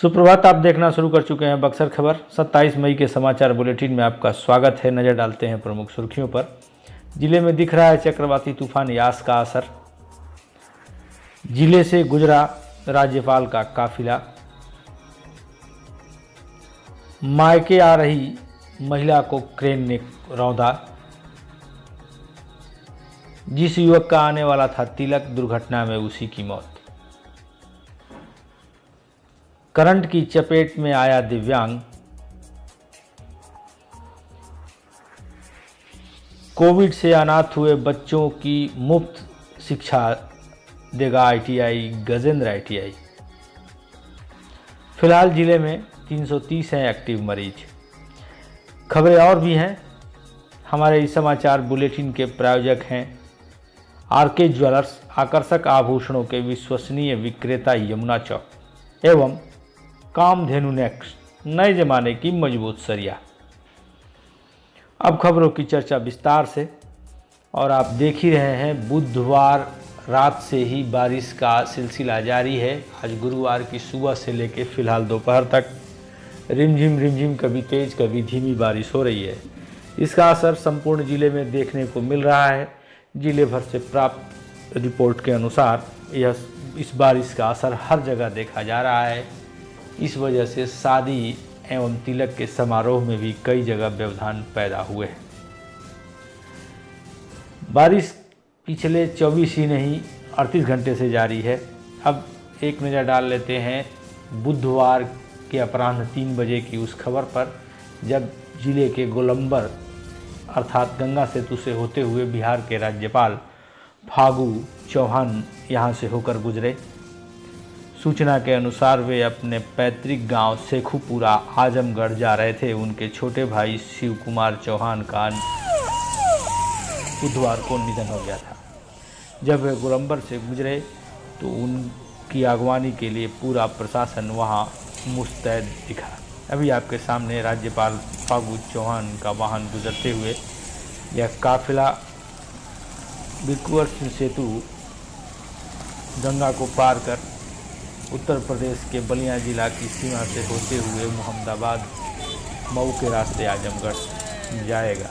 सुप्रभात। आप देखना शुरू कर चुके हैं बक्सर खबर। 27 मई के समाचार बुलेटिन में आपका स्वागत है। नज़र डालते हैं प्रमुख सुर्खियों पर। जिले में दिख रहा है चक्रवाती तूफान यास का असर। जिले से गुजरा राज्यपाल का काफिला। मायके आ रही महिला को क्रेन ने रौंदा। जिस युवक का आने वाला था तिलक, दुर्घटना में उसी की मौत। करंट की चपेट में आया दिव्यांग। कोविड से अनाथ हुए बच्चों की मुफ्त शिक्षा देगा आईटीआई, गजेंद्र आईटीआई। फिलहाल जिले में 330 हैं एक्टिव मरीज। खबरें और भी हैं। हमारे इस समाचार बुलेटिन के प्रायोजक हैं आरके ज्वेलर्स, आकर्षक आभूषणों के विश्वसनीय विक्रेता यमुना चौक, एवं कामधेनु नेक्स्ट, नए जमाने की मजबूत सरिया। अब खबरों की चर्चा विस्तार से। और आप देख ही रहे हैं, बुधवार रात से ही बारिश का सिलसिला जारी है। आज गुरुवार की सुबह से लेकर फिलहाल दोपहर तक रिमझिम कभी तेज कभी धीमी बारिश हो रही है। इसका असर संपूर्ण जिले में देखने को मिल रहा है। जिले भर से प्राप्त रिपोर्ट के अनुसार इस बारिश का असर हर जगह देखा जा रहा है। इस वजह से शादी एवं तिलक के समारोह में भी कई जगह व्यवधान पैदा हुए हैं। बारिश पिछले 24 ही नहीं 38 घंटे से जारी है। अब एक नज़र डाल लेते हैं बुधवार के अपराह्न 3 बजे की उस खबर पर, जब जिले के गोलंबर अर्थात गंगा सेतु से होते हुए बिहार के राज्यपाल फागू चौहान यहां से होकर गुजरे। सूचना के अनुसार वे अपने पैतृक गांव शेखुपुरा आजमगढ़ जा रहे थे। उनके छोटे भाई शिव कुमार चौहान का बुधवार को निधन हो गया था। जब वे गोलंबर से गुजरे तो उनकी अगवानी के लिए पूरा प्रशासन वहां मुस्तैद दिखा। अभी आपके सामने राज्यपाल फागू चौहान का वाहन गुजरते हुए यह काफिला बिकुअर सेतु गंगा को पार कर उत्तर प्रदेश के बलिया जिला की सीमा से होते हुए मोहम्मदाबाद मऊ के रास्ते आजमगढ़ जाएगा,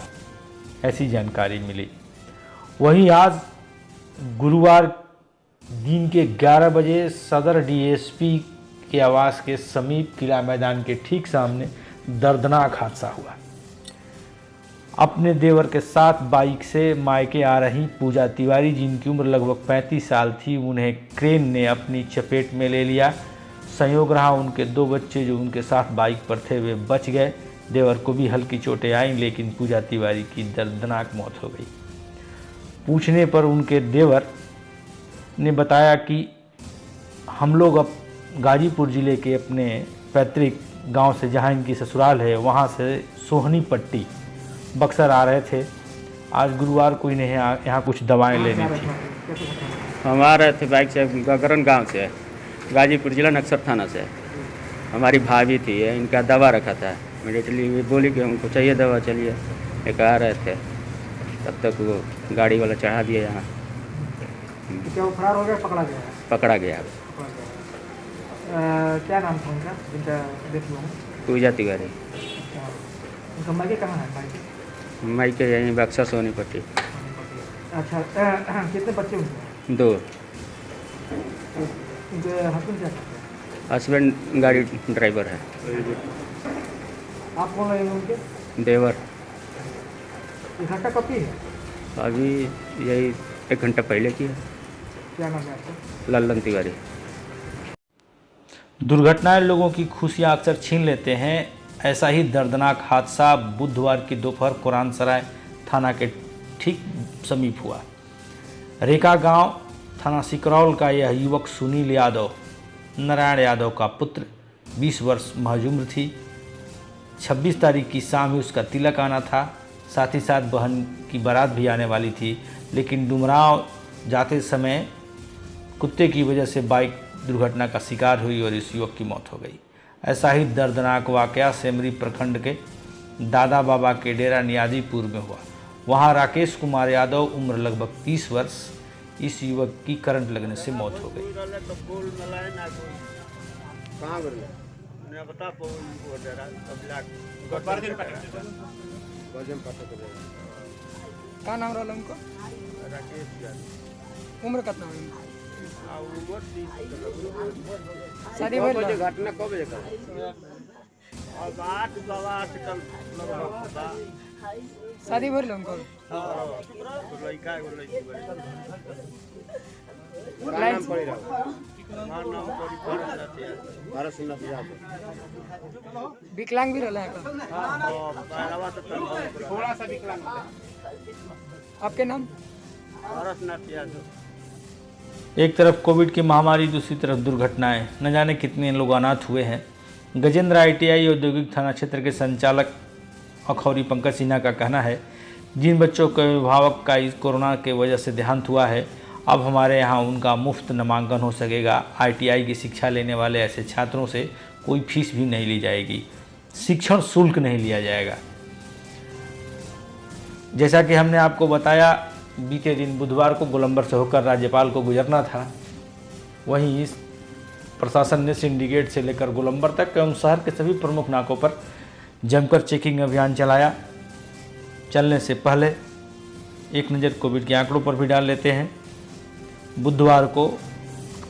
ऐसी जानकारी मिली। वहीं आज गुरुवार दिन के 11 बजे सदर डीएसपी के आवास के समीप किला मैदान के ठीक सामने दर्दनाक हादसा हुआ। अपने देवर के साथ बाइक से मायके आ रही पूजा तिवारी, जिनकी उम्र लगभग 35 साल थी, उन्हें क्रेन ने अपनी चपेट में ले लिया। संयोग रहा उनके 2 बच्चे जो उनके साथ बाइक पर थे वे बच गए। देवर को भी हल्की चोटें आईं, लेकिन पूजा तिवारी की दर्दनाक मौत हो गई। पूछने पर उनके देवर ने बताया कि हम लोग अब गाजीपुर जिले के अपने पैतृक गांव से, जहां इनकी ससुराल है, वहां से सोहनी पट्टी बक्सर आ रहे थे। आज गुरुवार को इन्हें यहाँ कुछ दवाएं लेनी थी। हम आ रहे थे बाइक से, गगरन गांव से, गाजीपुर जिला नक्सर थाना से। हमारी भाभी थी, इनका दवा रखा था। इमीडिएटली बोली कि हमको चाहिए दवा, चलिए एक आ रहे थे, तब तक वो गाड़ी वाला चढ़ा दिया यहाँ। क्या वो फरार हो गया, पकड़ा गया? पकड़ा गया। क्या नाम था उनका जिनका डेथ हुआ? पूजा तिवारी। उनका मायके कहाँ है? मायके यहीं बक्सर सोनीपट्टी। अच्छा, कितने बच्चे उनके? 2। उनके हस्बैंड क्या करते हैं? हस्बैंड गाड़ी ड्राइवर है। आप कौन लगे उनके? देवर। ये घटना कब की है? अभी यही 1 घंटा पहले की है। क्या नाम है आपका? लल्लन तिवारी। दुर्घटनाएं लोगों की खुशियां अक्सर छीन लेते हैं। ऐसा ही दर्दनाक हादसा बुधवार की दोपहर कुरानसराय थाना के ठीक समीप हुआ। रेका गांव थाना सिकरौल का यह युवक सुनील यादव नारायण यादव का पुत्र 20 वर्ष महज उम्र थी। 26 तारीख की शाम ही उसका तिलक आना था। साथ ही साथ बहन की बारात भी आने वाली थी, लेकिन डुमराव जाते समय कुत्ते की वजह से बाइक दुर्घटना का शिकार हुई और इस युवक की मौत हो गई। ऐसा ही दर्दनाक वाकया सेमरी प्रखंड के दादा बाबा के डेरा नियादीपुर में हुआ। वहां राकेश कुमार यादव उम्र लगभग 30 वर्ष, इस युवक की करंट लगने से मौत हो गई। का नाम रहा उनको? उम्र कितना हुई? शादी भइल बा? घटना कब बजे का शादी भइल उनको? विकलांग भी रहला है का? थोड़ा सा विकलांग आपके नाम? एक तरफ कोविड की महामारी, दूसरी तरफ दुर्घटनाएं, न जाने कितने लोग अनाथ हुए हैं। गजेंद्र ITI औद्योगिक थाना क्षेत्र के संचालक अखौरी पंकज सिन्हा का कहना है, जिन बच्चों के अभिभावक का इस कोरोना के वजह से देहांत हुआ है, अब हमारे यहाँ उनका मुफ्त नामांकन हो सकेगा। ITI की शिक्षा लेने वाले ऐसे छात्रों से कोई फीस भी नहीं ली जाएगी, शिक्षण शुल्क नहीं लिया जाएगा। जैसा कि हमने आपको बताया, बीते दिन बुधवार को गोलंबर से होकर राज्यपाल को गुजरना था। वहीं इस प्रशासन ने सिंडिकेट से लेकर गोलंबर तक एवं शहर के सभी प्रमुख नाकों पर जमकर चेकिंग अभियान चलाया। चलने से पहले एक नज़र कोविड के आंकड़ों पर भी डाल लेते हैं। बुधवार को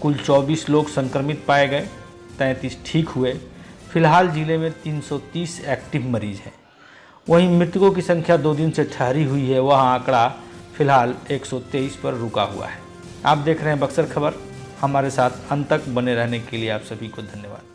कुल 24 लोग संक्रमित पाए गए, 33 ठीक हुए। फिलहाल जिले में 330 एक्टिव मरीज हैं। वहीं मृतकों की संख्या 2 दिन से ठहरी हुई है, वह आंकड़ा फिलहाल 123 पर रुका हुआ है। आप देख रहे हैं बक्सर खबर। हमारे साथ अंत तक बने रहने के लिए आप सभी को धन्यवाद।